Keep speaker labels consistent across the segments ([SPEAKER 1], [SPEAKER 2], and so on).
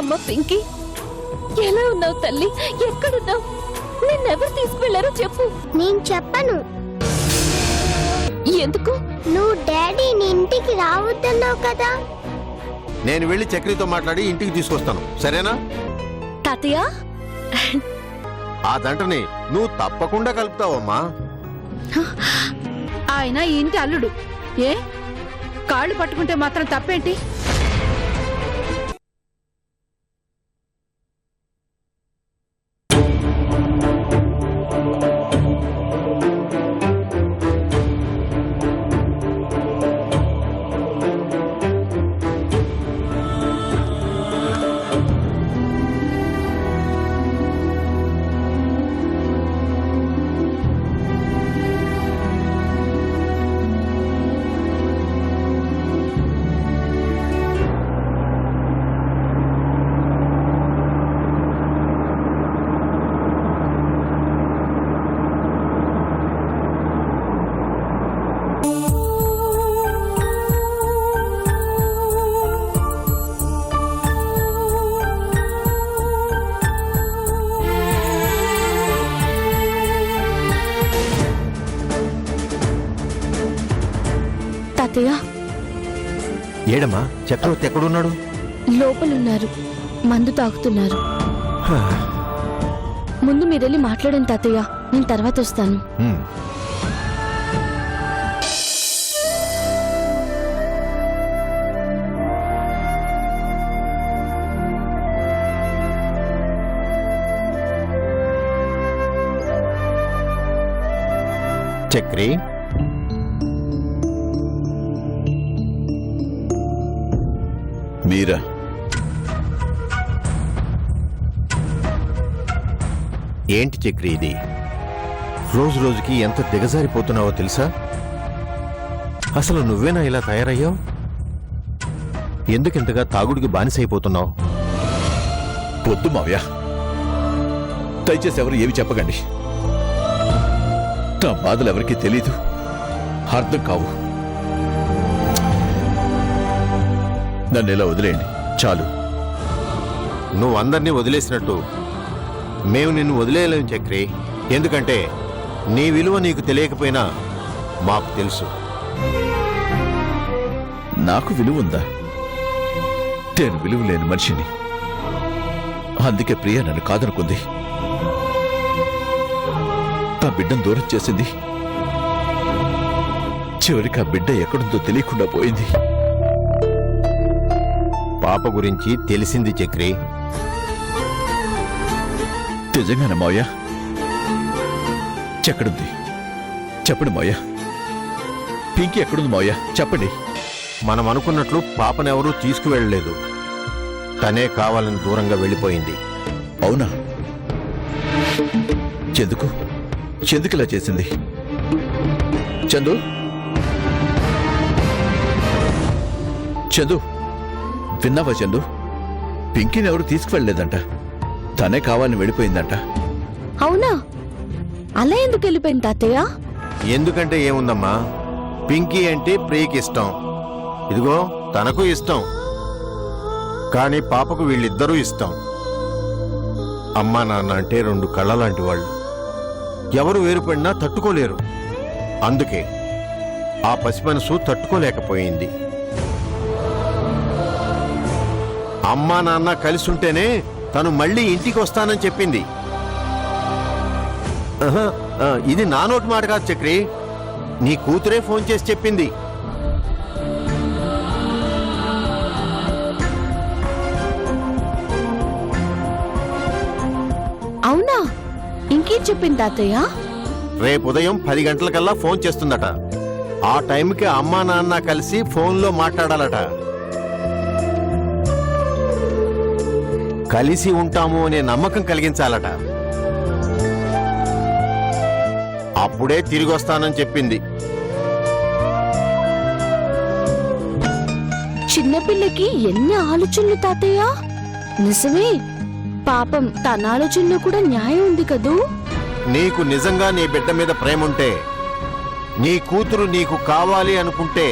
[SPEAKER 1] అమ్మ పింకీ, ఎలా ఉన్నావు తల్లి? ఎక్కడున్నావు? నిన్నెవరు తీసుకువెళ్లారో చెప్పు.
[SPEAKER 2] నేను చెప్పను.
[SPEAKER 1] ఎందుకు?
[SPEAKER 2] నువ్వు డాడీని ఇంటికి రావద్దన్నావు కదా.
[SPEAKER 3] నేను వెళ్ళి చక్రితో మాట్లాడి ఇంటికి తీసుకొస్తాను, సరేనా?
[SPEAKER 1] తాతయ్య,
[SPEAKER 3] ఆ దంటని నువ్వు తప్పకుండా కలుపుతావమ్మా.
[SPEAKER 4] ఆయన ఈ ఇంటి అల్లుడు. ఏ కాళ్ళు పట్టుకుంటే మాత్రం తప్పేంటి?
[SPEAKER 1] తాతయ్య,
[SPEAKER 3] ఏడమ్మా, చక్రవర్తి ఎక్కడున్నాడు?
[SPEAKER 1] లోపలున్నారు, మందు తాగుతున్నారు. ముందు మీరెళ్ళి మాట్లాడండి తాతయ్య, నేను తర్వాత వస్తాను.
[SPEAKER 3] చక్రి,
[SPEAKER 5] మీరా?
[SPEAKER 3] ఏంటి చక్రి ఇది? రోజు రోజుకి ఎంత దిగజారిపోతున్నావో తెలుసా? అసలు నువ్వేనా ఇలా తయారయ్యావు? ఎందుకింతగా తాగుడికి బానిసైపోతున్నావు?
[SPEAKER 5] పొద్దు మావయ్య, దయచేసి ఎవరు ఏమి చెప్పకండి. నా బాధలు ఎవరికీ తెలీదు, అర్థం కావు. నన్ను ఇలా వదిలేయండి, చాలు.
[SPEAKER 3] నువ్వు అందరినీ వదిలేసినట్టు మేము నిన్ను వదిలేయలేం చక్రి. ఎందుకంటే నీ విలువ నీకు తెలియకపోయినా మాకు తెలుసు.
[SPEAKER 5] నాకు విలువ ఉందా? నేను విలువ లేని మనిషిని. అందుకే ప్రియ నన్ను కాదనుకుంది, నా బిడ్డను దూరం చేసింది. చివరికి ఆ బిడ్డ ఎక్కడుందో తెలియకుండా పోయింది.
[SPEAKER 3] పాప గురించి తెలిసింది చక్రి.
[SPEAKER 5] నిజంగానే మావయ్య? ఎక్కడుంది చెప్పండి మావయ్య. పింకీ ఎక్కడుంది మావయ్య, చెప్పండి.
[SPEAKER 3] మనం అనుకున్నట్లు పాపనెవరూ తీసుకువెళ్ళలేదు, తనే కావాలని దూరంగా వెళ్ళిపోయింది.
[SPEAKER 5] అవునా? ఎందుకు ఎందుకు ఇలా చేసింది? చందు, చందు, విన్నావా చందు? పింకీని ఎవరు తీసుకువెళ్ళలేదంట, తనే కావాలని వెళ్ళిపోయిందంట.
[SPEAKER 1] అవునా? అలా ఎందుకు వెళ్ళిపోయింది తాతయ్య?
[SPEAKER 3] ఎందుకంటే ఏముందమ్మా, పింకీ అంటే ప్రియకి ఇష్టం, ఇదిగో తనకు ఇష్టం. కానీ పాపకు వీళ్ళిద్దరూ ఇష్టం. అమ్మా నాన్న అంటే రెండు కళ్ళ లాంటి వాళ్ళు, ఎవరు వేరుపడినా తట్టుకోలేరు. అందుకే ఆ పసి మనసు తట్టుకోలేకపోయింది. అమ్మా నాన్న కలిసి ఉంటేనే తను మళ్ళీ ఇంటికి వస్తానని చెప్పింది. ఇది నా నోటి మాట కాదు చక్రి, నీ కూతురే ఫోన్ చేసి చెప్పింది.
[SPEAKER 1] అవునా? ఇంకేం చెప్పింది తాతయ్య?
[SPEAKER 3] రేపు ఉదయం 10 గంటలకల్లా ఫోన్ చేస్తుందట. ఆ టైంకి అమ్మా నాన్న కలిసి ఫోన్లో మాట్లాడాలట. కలిసి ఉంటాము అనే నమ్మకం కలిగించాలట. అప్పుడే తిరిగి వస్తానని చెప్పింది.
[SPEAKER 1] చిన్నపిల్లకి ఎన్ని ఆలోచనలు తాతయ్య. నిజమే, పాపం తన ఆలోచనలో కూడా న్యాయం ఉంది కదూ.
[SPEAKER 3] నీకు నిజంగా నీ బిడ్డ మీద ప్రేమ ఉంటే, నీ కూతురు నీకు కావాలి అనుకుంటే,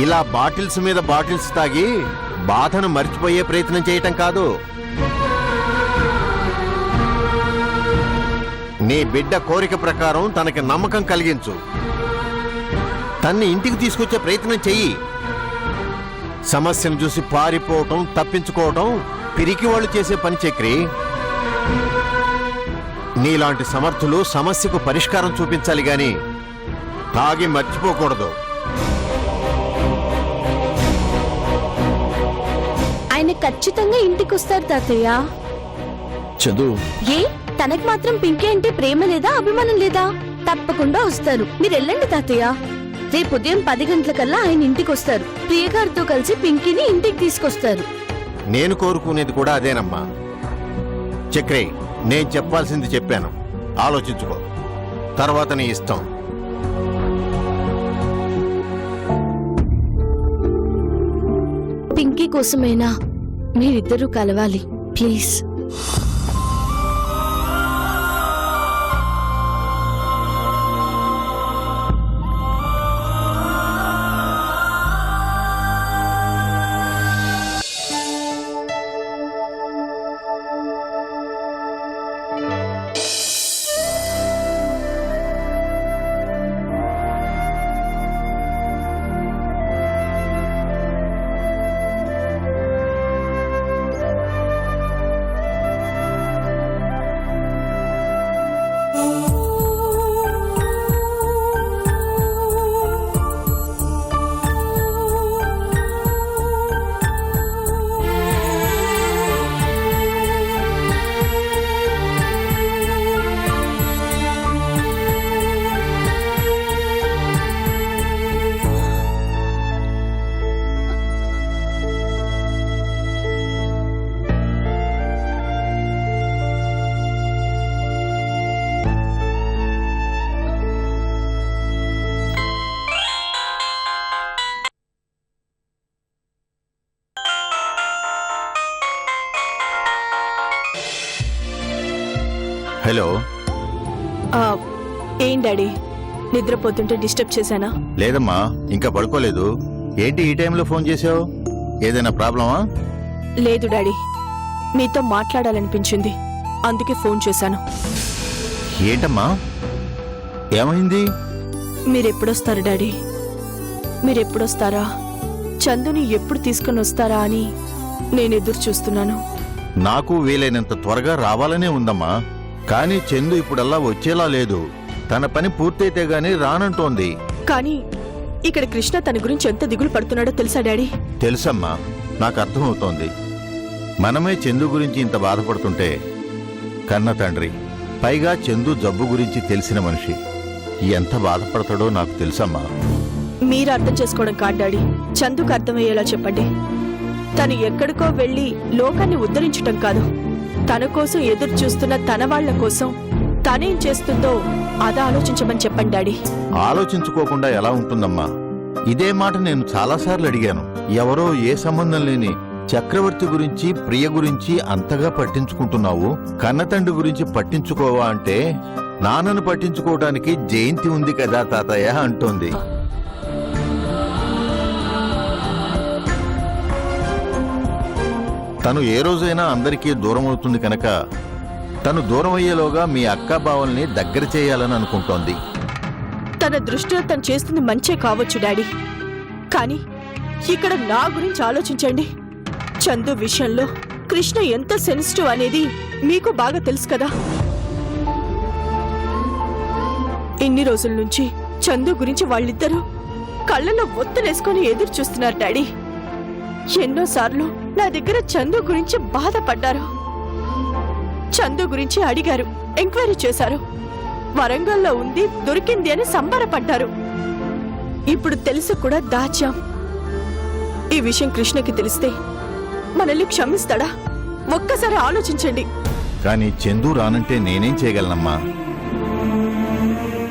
[SPEAKER 3] ఇలా బాటిల్స్ మీద బాటిల్స్ తాగి బాధను మర్చిపోయే ప్రయత్నం చేయటం కాదు. నీ బిడ్డ కోరిక ప్రకారం తనకి నమ్మకం కలిగించు. తన్ని ఇంటికి తీసుకొచ్చే ప్రయత్నం చెయ్యి. సమస్యను చూసి పారిపోవటం, తప్పించుకోవటం పిరికి వాళ్ళు చేసే పని చక్రి. నీలాంటి సమర్థులు సమస్యకు పరిష్కారం చూపించాలి గాని తాగి మర్చిపోకూడదు.
[SPEAKER 1] ఆయన ఖచ్చితంగా ఇంటికి వస్తారు తాతయ్య.
[SPEAKER 5] చందు,
[SPEAKER 1] ఏ తనకు మాత్రం పింకీ అంటే ప్రేమ లేదా, అభిమానం లేదా? తప్పకుండా వస్తారు. మీరు వెళ్ళండి తాతయ్య. రేపు ఉదయం 10 గంటలకల్లా ఆయన ఇంటికి వస్తారు. ప్రియగారితో కలిసి పింకీని ఇంటికి తీసుకొస్తారు.
[SPEAKER 3] నేను కోరుకునేది కూడా అదేనమ్మా. చక్రి, నేను చెప్పాల్సింది చెప్పాను. ఆలోచించుకో, తర్వాత నీ ఇష్టం.
[SPEAKER 1] పింకీ కోసమైనా మీరిద్దరూ కలవాలి ప్లీజ్.
[SPEAKER 3] హలో.
[SPEAKER 6] ఏం డాడీ, నిద్రపోతుంటే డిస్టర్బ్ చేశానా?
[SPEAKER 3] లేదమ్మా, ఇంకా పడుకోలేదు. ఏంటి ఈ టైంలో ఫోన్ చేసావు? ఏదైనా ప్రాబ్లమా?
[SPEAKER 6] లేదు డాడీ, మీతో మాట్లాడాలనిపించింది, అందుకే ఫోన్ చేశాను.
[SPEAKER 3] ఏంటమ్మా, ఏమైంది?
[SPEAKER 6] మీరెప్పుడొస్తారు డాడీ? మీరెప్పుడొస్తారా? చందుని ఎప్పుడు తీసుకుని వస్తారా అని నేను ఎదురు చూస్తున్నాను.
[SPEAKER 3] నాకు వీలైనంత త్వరగా రావాలనే ఉందమ్మా. కానీ చందు ఇప్పుడల్లా వచ్చేలా లేదు. తన పని పూర్తయితే గాని రానంటోంది.
[SPEAKER 6] కానీ ఇక్కడ కృష్ణ తన గురించి ఎంత దిగులు పడుతున్నాడో తెలుసా డాడీ?
[SPEAKER 3] తెలుసమ్మా, నాకు అర్థమవుతోంది. మనమే చందు గురించి ఇంత బాధపడుతుంటే కన్న తండ్రి, పైగా చందు జబ్బు గురించి తెలిసిన మనిషి ఎంత బాధపడతాడో నాకు తెలుసమ్మా.
[SPEAKER 6] మీరు అర్థం చేసుకోవడం కాదు డాడీ, చందుకు అర్థమయ్యేలా చెప్పండి. తను ఎక్కడికో వెళ్లి లోకాన్ని ఉద్ధరించటం కాదు, తన కోసం ఎదురు చూస్తున్న తన వాళ్ల కోసం తనేం చేస్తుందో అది ఆలోచించమని చెప్పండి డాడీ.
[SPEAKER 3] ఆలోచించుకోకుండా ఎలా ఉంటుందమ్మా? ఇదే మాట నేను చాలాసార్లు అడిగాను. ఎవరో ఏ సంబంధం లేని చక్రవర్తి గురించి, ప్రియ గురించి అంతగా పట్టించుకుంటున్నావు, కన్నతండ్రి గురించి పట్టించుకోవా అంటే నాన్నను పట్టించుకోవడానికి జయంతి ఉంది కదా తాతయ్య అంటోంది. తను ఏ రోజైనా అందరికీ దూరం అవుతుంది కనుక తను దూరం అయ్యేలోగా మీ అక్కా బావల్ని దగ్గర చేయాలని అనుకుంటోంది.
[SPEAKER 6] తన దృష్టిలో తను చేస్తుంది మంచే కావచ్చు డాడీ, కానీ ఇక్కడ నా గురించి ఆలోచించండి. చందు విషయంలో కృష్ణ ఎంత సెన్సిటివ్ అనేది మీకు బాగా తెలుసు కదా. ఇన్ని రోజుల నుంచి చందు గురించి వాళ్ళిద్దరూ కళ్ళలో ఒత్తులేసుకొని ఎదురు చూస్తున్నారు డాడీ. ఎన్నోసార్లు నా దగ్గర చందు గురించి బాధపడ్డారు, చందు గురించి అడిగారు, ఎంక్వైరీ చేశారు. వరంగల్లో ఉంది, దొరికింది అని సంబరపడ్డారు. ఇప్పుడు తెలిసి కూడా దాచాం. ఈ విషయం కృష్ణకి తెలిస్తే మనల్ని క్షమిస్తాడా? ఒక్కసారి ఆలోచించండి.
[SPEAKER 3] కానీ చందు రానంటే నేనేం చేయగలనమ్మా?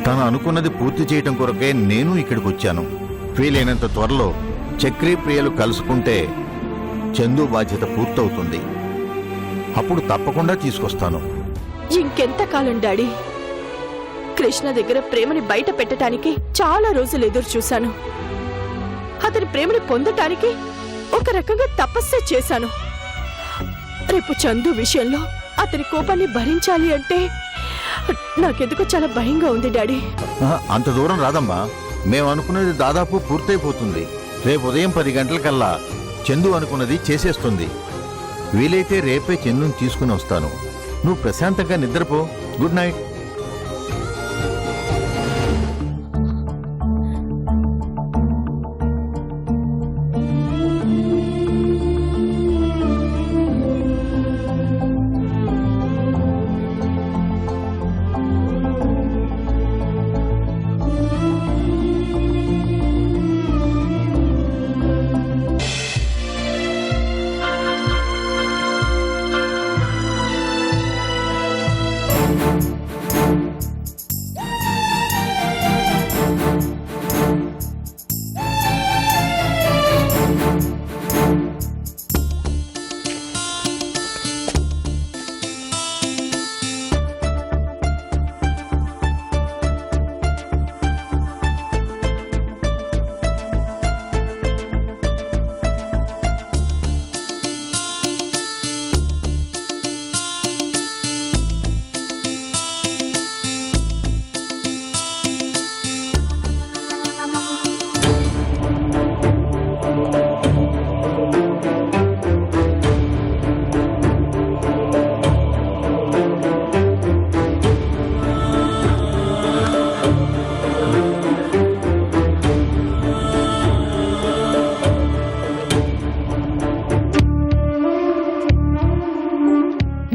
[SPEAKER 3] తను అనుకున్నది పూర్తి చేయటం కొరకే నేను ఇక్కడికి వచ్చాను. వీలైనంత త్వరలో చక్రీ ప్రియలు కలుసుకుంటే చందు బాధ్యత పూర్తవుతుంది. అప్పుడు తప్పకుండా తీసుకొస్తాను.
[SPEAKER 6] ఇంకెంతకాలం డాడీ? కృష్ణ దగ్గర ప్రేమని బయట పెట్టడానికి చాలా రోజులు ఎదురు చూశాను. అతని ప్రేమని పొందటానికి ఒక రకంగా తపస్సే చేశాను. రేపు చందు విషయంలో అతని కోపాన్ని భరించాలి అంటే నాకెందుకో చాలా భయంగా ఉంది డాడీ.
[SPEAKER 3] అంత దూరం రాదమ్మా. మేము అనుకున్నది దాదాపు పూర్తయిపోతుంది. రేపు ఉదయం 10 గంటలకల్లా చందు అనుకున్నది చేసేస్తుంది. వీలైతే రేపే చందుని తీసుకుని వస్తాను. నువ్వు ప్రశాంతంగా నిద్రపో. Good night.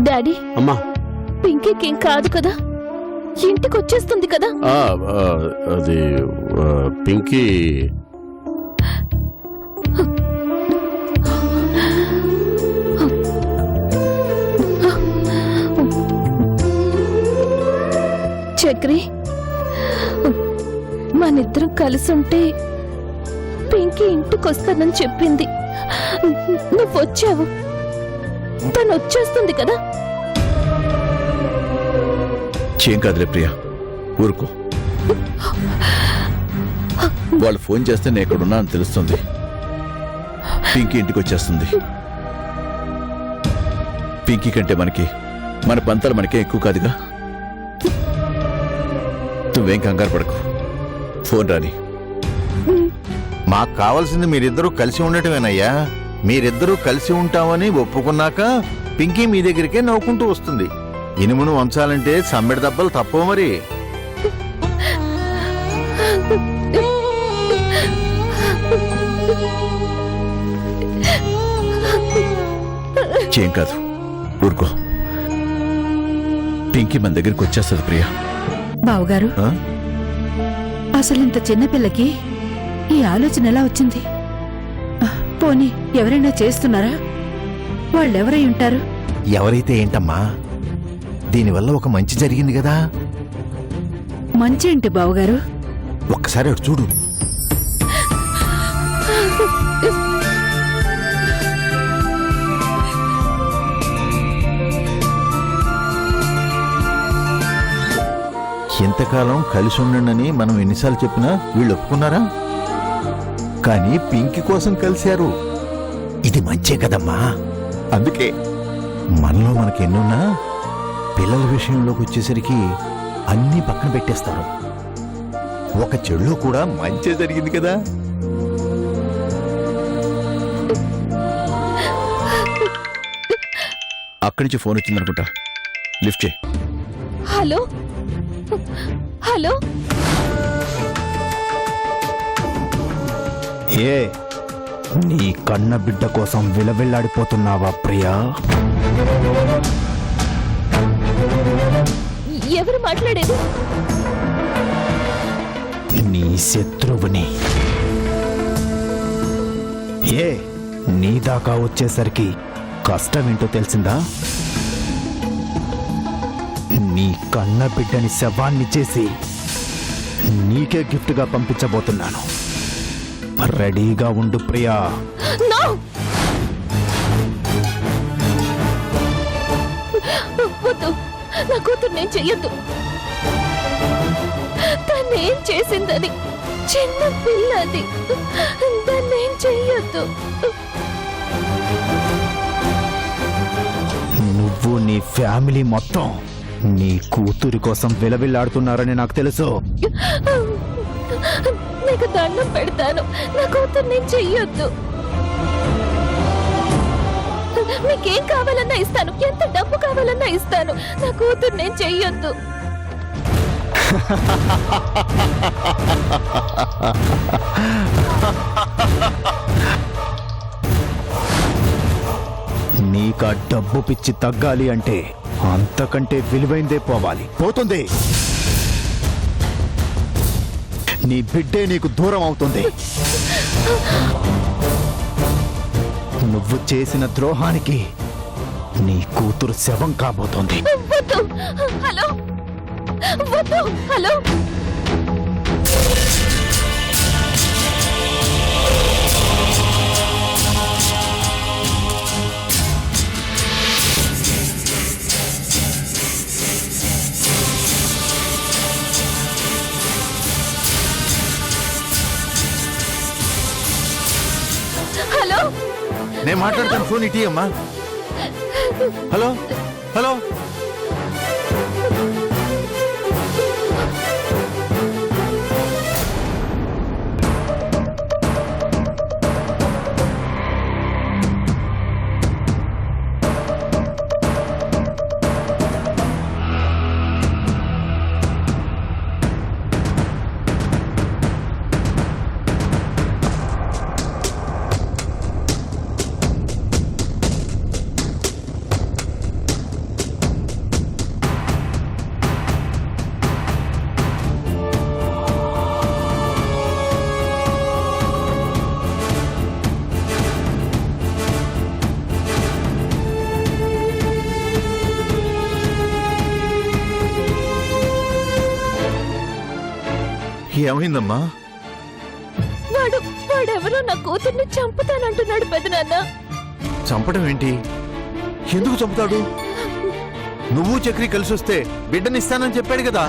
[SPEAKER 1] డాడీ,
[SPEAKER 7] అమ్మా,
[SPEAKER 1] పింకీకేం కాదు కదా? ఇంటికి వచ్చేస్తుంది కదా?
[SPEAKER 7] అది పింకీ
[SPEAKER 1] చక్రి, మనిద్దరం కలిసి ఉంటే పింకీ ఇంటికి వస్తానని చెప్పింది. నువ్వు వచ్చావు. తను వచ్చేస్తుంది కదా?
[SPEAKER 5] ఏం కాదులే ప్రియా, ఊరుకో. వాళ్ళు ఫోన్ చేస్తే నేను ఎక్కడున్నా అని తెలుస్తుంది. పింకీ ఇంటికి వచ్చేస్తుంది. పింకీ కంటే మన పంతాలు మనకే ఎక్కువ కాదుగా. నువ్వేం కంగారు పడకు. ఫోన్ రాని.
[SPEAKER 3] మాకు కావాల్సింది మీరిద్దరూ కలిసి ఉండటమేనయ్యా. మీరిద్దరూ కలిసి ఉంటామని ఒప్పుకున్నాక పింకీ మీ దగ్గరికే నవ్వుకుంటూ వస్తుంది. ఇనుమును వంచాలంటే సమ్మెడ దెబ్బలు తప్పవు మరి.
[SPEAKER 5] ఏం కాదు, ఊరుకో. పింకీ మన దగ్గరికి వచ్చేస్తుంది ప్రియా.
[SPEAKER 4] బావుగారు,
[SPEAKER 3] ఆ?
[SPEAKER 4] అసలు ఇంత చిన్నపిల్లకి ఈ ఆలోచన ఎలా వచ్చింది? పోనీ ఎవరైనా చేస్తున్నారా? వాళ్ళెవరై ఉంటారు?
[SPEAKER 3] ఎవరైతే ఏంటమ్మా, దీనివల్ల ఒక మంచి జరిగింది కదా.
[SPEAKER 4] మంచి ఏంటి బావుగారు?
[SPEAKER 3] ఒక్కసారి అటు చూడు. ఎంతకాలం కలిసి ఉండండి మనం ఎన్నిసార్లు చెప్పినా వీళ్ళు ఒప్పుకున్నారా? కానీ పింకీ కోసం కలిశారు. ఇది మంచే కదమ్మా. అందుకే మనలో మనకెన్నున్నా పిల్లల విషయంలోకి వచ్చేసరికి అన్నీ పక్కన పెట్టేస్తారు. ఒక చెడులో కూడా మంచే జరిగింది కదా.
[SPEAKER 5] అక్కడి నుంచి ఫోన్ వచ్చిందనుకుంటా. లిఫ్ట్ చేయి.
[SPEAKER 1] హలో హలో,
[SPEAKER 8] ఏ నీ కన్న బిడ్డ కోసం విలవిల్లాడిపోతున్నావా ప్రియా?
[SPEAKER 1] ఎవరు మాట్లాడేది?
[SPEAKER 8] నీ శత్రువుని. ఏ నీ దాకా వచ్చేసరికి కష్టమేంటో తెలిసిందా? నీ కన్న బిడ్డని శవాన్ని చేసి నీకే గిఫ్ట్గా పంపించబోతున్నాను. రెడీగా ఉండు ప్రియా.
[SPEAKER 1] నో! వద్దు, నా కూతురు నేను చెయ్యొద్దు. తనేం చేసిందని, చిన్న పిల్ల అది. దాన్నేం చెయ్యొద్దు.
[SPEAKER 8] నీ ఫ్యామిలీ మొత్తం నీ కూతురి కోసం విలవిల్లాడుతున్నారని నాకు తెలుసు.
[SPEAKER 1] నీకు దండం పెడతాను, నా కూతురు నేను చెయ్యొద్దు. మీకేం కావాలన్నా ఇస్తాను, ఎంత డబ్బు కావాలన్నా ఇస్తాను. నా కూతురు నేను చెయ్యొద్దు.
[SPEAKER 8] నీకా డబ్బు పిచ్చి తగ్గాలి అంటే అంతకంటే విలువైందే పోవాలి. పోతుంది. నీ బిడ్డే నీకు దూరం అవుతుంది. నువ్వు చేసిన ద్రోహానికి నీ కూతురు శవం కాబోతోంది.
[SPEAKER 1] వద్దు. హలో, వద్దు. Hello, hello.
[SPEAKER 3] నేను మాట్లాడతాను, ఫోన్ ఇటీ అమ్మా. Hello hello. ఏమైందమ్మా?
[SPEAKER 1] వాడెవరో నా కూతుర్ని చంపుతానంటున్నాడు పెదనాన్న.
[SPEAKER 3] చంపడం ఏంటి? ఎందుకు చంపుతాడు? నువ్వు చక్రి కలిసి వస్తే బిడ్డనిస్తానని చెప్పాడు కదా.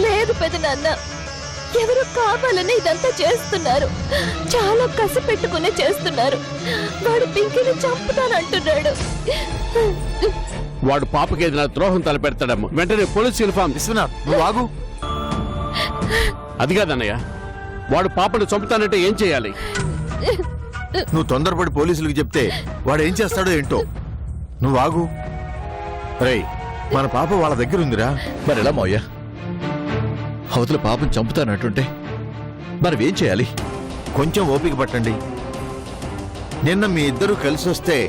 [SPEAKER 1] లేదు పెదనాన్న, ఎవరు కావాలని ఇదంతా చేస్తున్నారు. చాలా కసి పెట్టుకునే చేస్తున్నారు. వాడు పింకీని చంపుతానంటున్నాడు.
[SPEAKER 7] వాడు పాపకి ఏదైనా ద్రోహం తలపెడతాడమ్మ. వెంటనే పోలీసు ఇన్ఫార్మ్.
[SPEAKER 3] విశ్వనాథ్, నువ్వు ఆగు.
[SPEAKER 7] అది కాదన్నయ్య, వాడు పాపను చంపుతానంటే ఏం చేయాలి?
[SPEAKER 3] నువ్వు తొందరపడి పోలీసులకు చెప్తే వాడు ఏం చేస్తాడో ఏంటో. నువ్వు ఆగు. రేయ్, మన పాప వాళ్ళ దగ్గర ఉందిరా.
[SPEAKER 5] మరి ఎలా మోయ్య? అవతల పాపం చంపుతానంటుంటే మనం ఏం చేయాలి?
[SPEAKER 3] కొంచెం ఓపిక పట్టండి. నిన్న మీ ఇద్దరు కలిసి వస్తే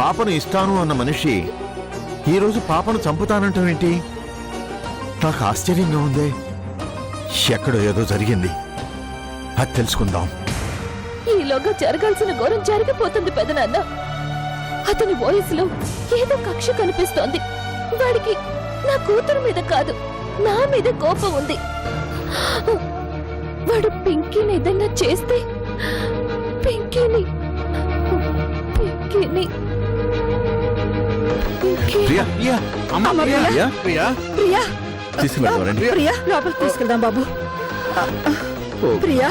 [SPEAKER 3] పాపను ఇస్తాను అన్న మనిషి ఈరోజు పాపను చంపుతానంటాం ఏంటి? నాకు ఆశ్చర్యంగా ఉంది. ఎక్కడో ఏదో జరిగింది, అది తెలుసుకుందాం.
[SPEAKER 1] ఈలోగా జరగాల్సిన ఘోరం జరిగిపోతుంది పెదనాన్న. అతని వయసులో ఏదో కక్ష కనిపిస్తోంది. వాడికి నా కూతురు మీద కాదు, నా మీద కోపం ఉంది. వాడు పింకీని ఏదైనా చేస్తే పింకీని
[SPEAKER 5] ప్రియా,
[SPEAKER 7] అమ్మ ప్రియా, ప్రియా,
[SPEAKER 4] ప్రియా,
[SPEAKER 5] తీసుకెళ్తారండి.
[SPEAKER 4] ప్రియా, లోపలికి తీసుకెళ్దాం బాబు. ప్రియా,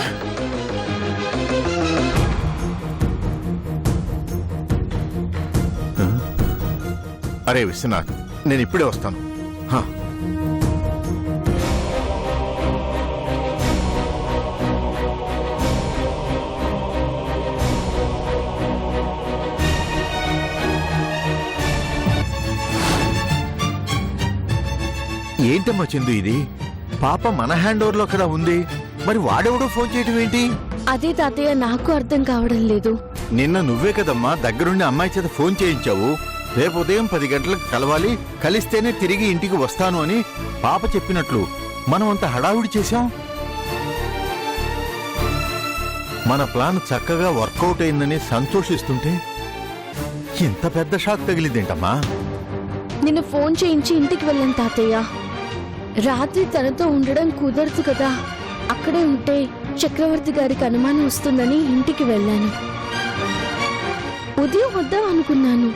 [SPEAKER 3] అరే విశ్వనాథ్, నేను ఇప్పుడే వస్తాను. హా. ఏంటమ్మా చందు ఇది? పాప మన హ్యాండ్ ఓవర్ లో కదా ఉంది, మరి వాడెవడో ఫోన్ చేయటం ఏంటి?
[SPEAKER 1] అదే తాతయ్య, నాకు అర్థం కావడం లేదు.
[SPEAKER 3] నిన్న నువ్వే కదమ్మా దగ్గరుండి అమ్మాయి చేత ఫోన్ చేయించావు. రేపు ఉదయం 10 గంటలకు కలవాలి, కలిస్తేనే తిరిగి ఇంటికి వస్తాను అని పాప చెప్పినట్లు మనం అంత హడావుడి చేశాం. మన ప్లాన్ చక్కగా వర్కౌట్ అయిందని సంతోషిస్తుంటే ఇంత పెద్ద షాక్ తగిలిందేంటమ్మా?
[SPEAKER 1] నిన్ను ఫోన్ చేయించి ఇంటికి వెళ్ళాను తాతయ్య. రాత్రి తనతో ఉండడం కుదరదు కదా. అక్కడే ఉంటే చక్రవర్తి గారికి అనుమానం వస్తుందని ఇంటికి వెళ్ళాను. ఉదయం వద్దాం అనుకున్నాను.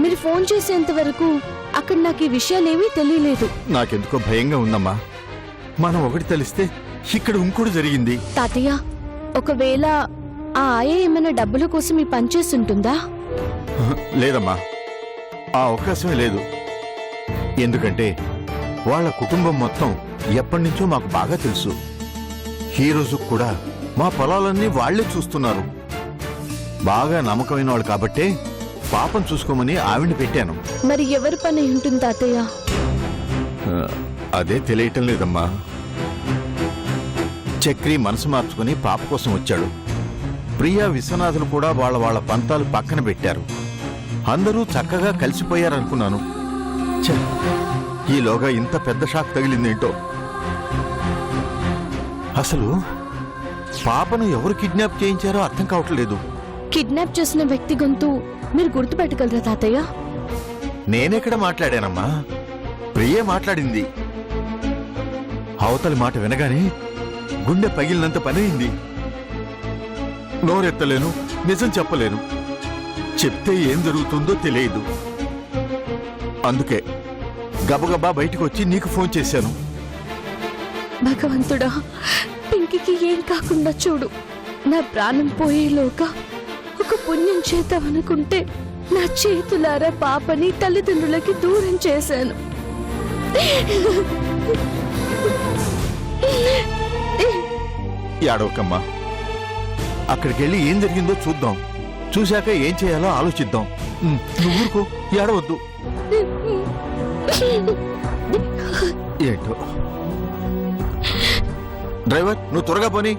[SPEAKER 1] మీరు ఫోన్ చేసేంత వరకు అక్కడ నాకు ఈ విషయాలేమీ తెలియలేదు.
[SPEAKER 3] నాకెందుకో భయంగా ఉందమ్మా. మనం ఒకటి తెలిస్తే ఇక్కడ ఇంకోటి జరిగింది.
[SPEAKER 1] తాతయ్య, ఒకవేళ ఆ ఆయ ఏమైనా డబ్బుల కోసం ఈ పనిచేస్తుంటుందా?
[SPEAKER 3] లేదమ్మా, ఆ అవకాశమే లేదు. ఎందుకంటే వాళ్ళ కుటుంబం మొత్తం ఎప్పటి నుంచో మాకు బాగా తెలుసు. ఈ రోజు కూడా మా పొలాలన్నీ వాళ్లే చూస్తున్నారు. బాగా నమ్మకమైన వాళ్ళు కాబట్టే పాపం చూసుకోమని ఆవిడ్ని పెట్టాను.
[SPEAKER 1] మరి ఎవరి పని అయి ఉంటుంది తాతయ్య?
[SPEAKER 3] అదే తెలియటం లేదమ్మా. చక్రి మనసు మార్చుకుని పాప కోసం వచ్చాడు. ప్రియా విశ్వనాథులు కూడా వాళ్ళ పంతాలు పక్కన పెట్టారు. అందరూ చక్కగా కలిసిపోయారనుకున్నాను. ఛ, ఈలోగా ఇంత పెద్ద షాక్ తగిలిందేంటో. అసలు పాపను ఎవరు కిడ్నాప్ చేయించారో అర్థం కావట్లేదు.
[SPEAKER 1] కిడ్నాప్ చేసిన వ్యక్తి గొంతు మీరు గుర్తుపెట్టగలరా తాతయ్య?
[SPEAKER 3] నేనెక్కడ మాట్లాడానమ్మా? ప్రియే మాట్లాడింది. అవతలి మాట వినగానే గుండె పగిలినంత పనైంది. నోరెత్తలేను, నిజం చెప్పలేను. చెప్తే ఏం జరుగుతుందో తెలియదు. అందుకే గబగబా బయటకు వచ్చి నీకు ఫోన్ చేశాను.
[SPEAKER 1] భగవంతుడా, పింకీకి ఏం కాకుండా చూడు. నా ప్రాణం పోయేలోగా ఒక పుణ్యం చేద్దామనుకుంటే నా చేతులారా పాపని తల్లిదండ్రులకి దూరం చేశాను.
[SPEAKER 3] ఏడవకమ్మా. అక్కడికెళ్ళి ఏం జరిగిందో చూద్దాం. చూశాక ఏం చేయాలో ఆలోచిద్దాం. నువ్వు ఊరుకో, ఏడవద్దు. ఏంటో. డ్రైవర్, నువ్వు త్వరగా పోనీ.